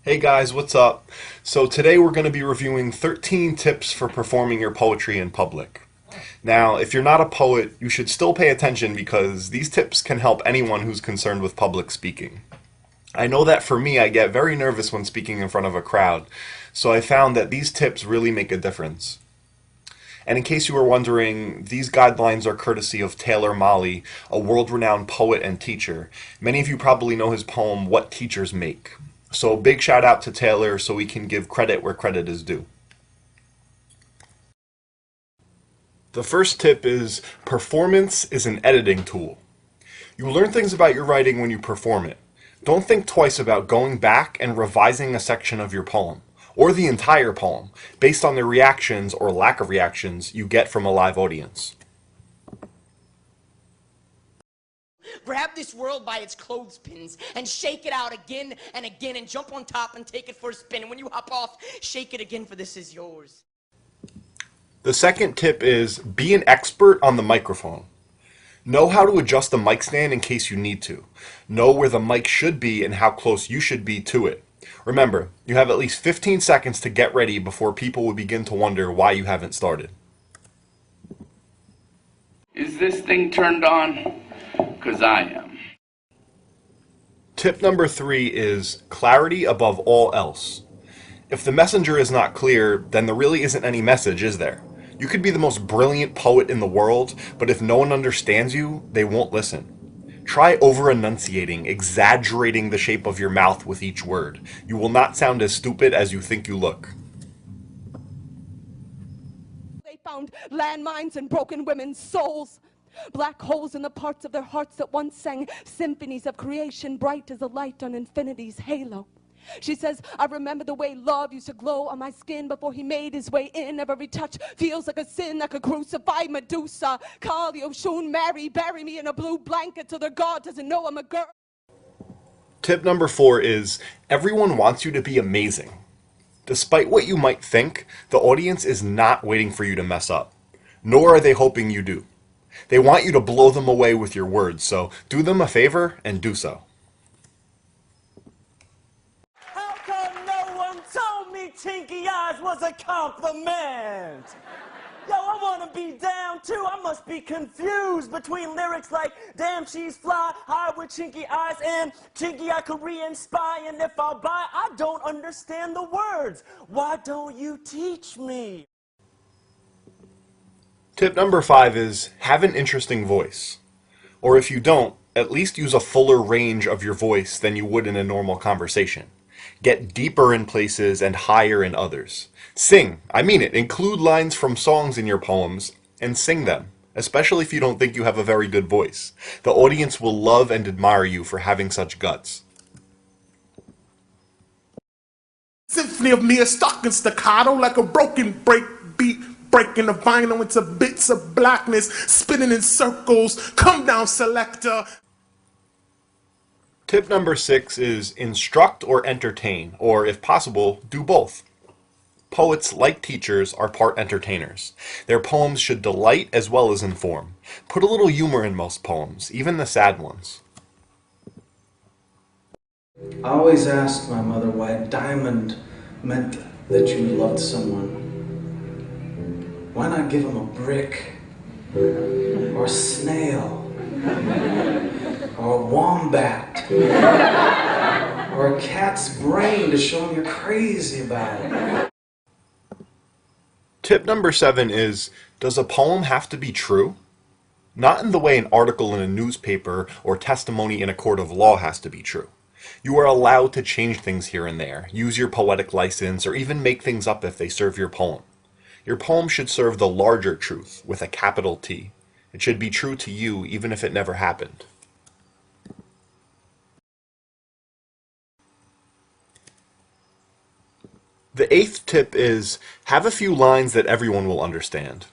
Hey guys, what's up? So today we're going to be reviewing 13 tips for performing your poetry in public. Now, if you're not a poet, you should still pay attention because these tips can help anyone who's concerned with public speaking. I know that for me, I get very nervous when speaking in front of a crowd, so I found that these tips really make a difference. And in case you were wondering, these guidelines are courtesy of Taylor Mali, a world-renowned poet and teacher. Many of you probably know his poem, What Teachers Make. So big shout out to Taylor so we can give credit where credit is due. The first tip is performance is an editing tool. You learn things about your writing when you perform it. Don't think twice about going back and revising a section of your poem, or the entire poem, based on the reactions or lack of reactions you get from a live audience. Grab this world by its clothespins and shake it out again and again and jump on top and take it for a spin. And when you hop off, shake it again, for this is yours. The second tip is be an expert on the microphone. Know how to adjust the mic stand in case you need to. Know where the mic should be and how close you should be to it. Remember, you have at least 15 seconds to get ready before people will begin to wonder why you haven't started. Is this thing turned on? Because I am. Tip number 3 is clarity above all else. If the messenger is not clear, then there really isn't any message, is there? You could be the most brilliant poet in the world, but if no one understands you, they won't listen. Try over-enunciating, exaggerating the shape of your mouth with each word. You will not sound as stupid as you think you look. They found landmines and broken women's souls. Black holes in the parts of their hearts that once sang symphonies of creation, bright as a light on infinity's halo. She says, I remember the way love used to glow on my skin before he made his way in. Every touch feels like a sin, like a crucified Medusa. Kali, Oshun, Mary, bury me in a blue blanket so their God doesn't know I'm a girl. Tip number 4 is everyone wants you to be amazing. Despite what you might think, the audience is not waiting for you to mess up, nor are they hoping you do. They want you to blow them away with your words, so do them a favor and do so. How come no one told me Tinky Eyes was a compliment? Yo, I wanna be down too. I must be confused between lyrics like damn she's fly, high with chinky eyes, and chinky eye Korean spy. And if I'll buy, I don't understand the words. Why don't you teach me? Tip number 5 is have an interesting voice. Or if you don't, at least use a fuller range of your voice than you would in a normal conversation. Get deeper in places and higher in others. Sing, I mean it, include lines from songs in your poems and sing them, especially if you don't think you have a very good voice. The audience will love and admire you for having such guts. Symphony of me, a stalking staccato like a broken break beat. Breaking the vinyl into bits of blackness, spinning in circles. Come down, selector. Tip number 6 is instruct or entertain, or if possible, do both. Poets, like teachers, are part entertainers. Their poems should delight as well as inform. Put a little humor in most poems, even the sad ones. I always asked my mother why a diamond meant that you loved someone. Why not give them a brick, or a snail, or a wombat, or a cat's brain to show them you're crazy about it? Tip number 7 is, does a poem have to be true? Not in the way an article in a newspaper or testimony in a court of law has to be true. You are allowed to change things here and there, use your poetic license, or even make things up if they serve your poem. Your poem should serve the larger truth, with a capital T. It should be true to you, even if it never happened. The 8th tip is, have a few lines that everyone will understand.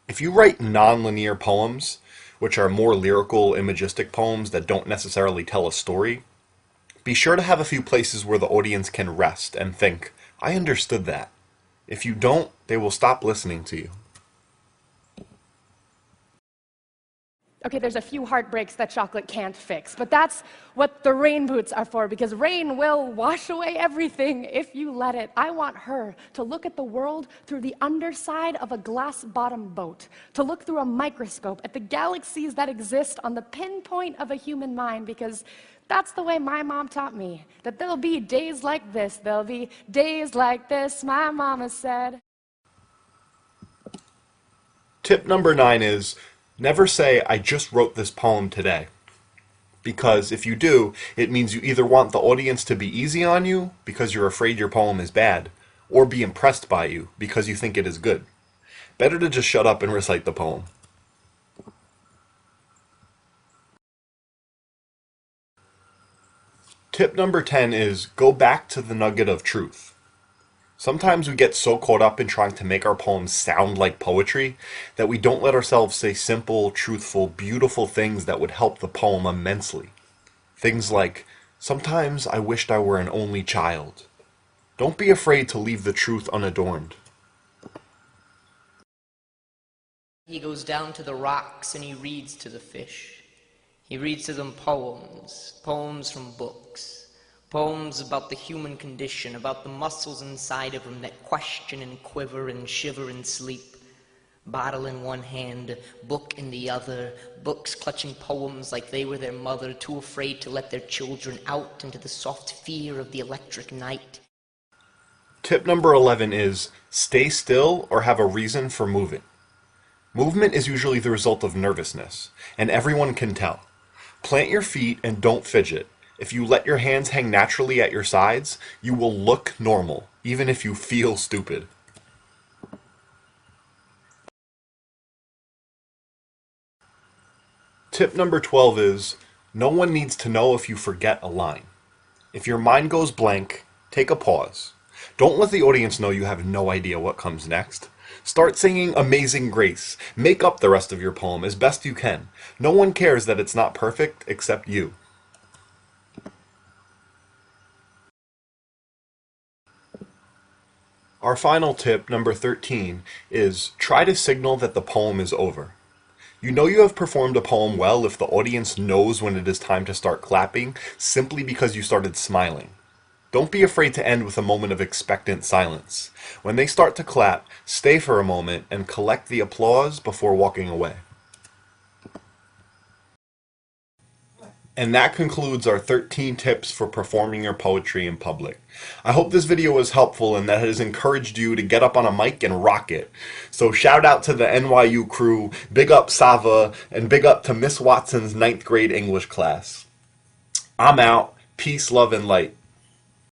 If you write non-linear poems, which are more lyrical, imagistic poems that don't necessarily tell a story, be sure to have a few places where the audience can rest and think, I understood that. If you don't, they will stop listening to you. Okay, there's a few heartbreaks that chocolate can't fix, but that's what the rain boots are for, because rain will wash away everything if you let it. I want her to look at the world through the underside of a glass-bottom boat, to look through a microscope at the galaxies that exist on the pinpoint of a human mind, because that's the way my mom taught me, that there'll be days like this, there'll be days like this, my mama said. Tip number 9 is never say, I just wrote this poem today. Because if you do, it means you either want the audience to be easy on you because you're afraid your poem is bad, or be impressed by you because you think it is good. Better to just shut up and recite the poem. Tip number 10 is go back to the nugget of truth. Sometimes we get so caught up in trying to make our poems sound like poetry that we don't let ourselves say simple, truthful, beautiful things that would help the poem immensely. Things like, sometimes I wished I were an only child. Don't be afraid to leave the truth unadorned. He goes down to the rocks and he reads to the fish. He reads to them poems, poems from books. Poems about the human condition, about the muscles inside of him that question and quiver and shiver and sleep. Bottle in one hand, book in the other, books clutching poems like they were their mother, too afraid to let their children out into the soft fear of the electric night. Tip number 11 is stay still or have a reason for moving. Movement is usually the result of nervousness, and everyone can tell. Plant your feet and don't fidget. If you let your hands hang naturally at your sides, you will look normal, even if you feel stupid. Tip number 12 is, no one needs to know if you forget a line. If your mind goes blank, take a pause. Don't let the audience know you have no idea what comes next. Start singing Amazing Grace. Make up the rest of your poem as best you can. No one cares that it's not perfect except you. Our final tip, number 13, is try to signal that the poem is over. You know you have performed a poem well if the audience knows when it is time to start clapping simply because you started smiling. Don't be afraid to end with a moment of expectant silence. When they start to clap, stay for a moment and collect the applause before walking away. And that concludes our 13 tips for performing your poetry in public. I hope this video was helpful and that it has encouraged you to get up on a mic and rock it. So shout out to the NYU crew, big up Sava, and big up to Miss Watson's 9th grade English class. I'm out. Peace, love, and light.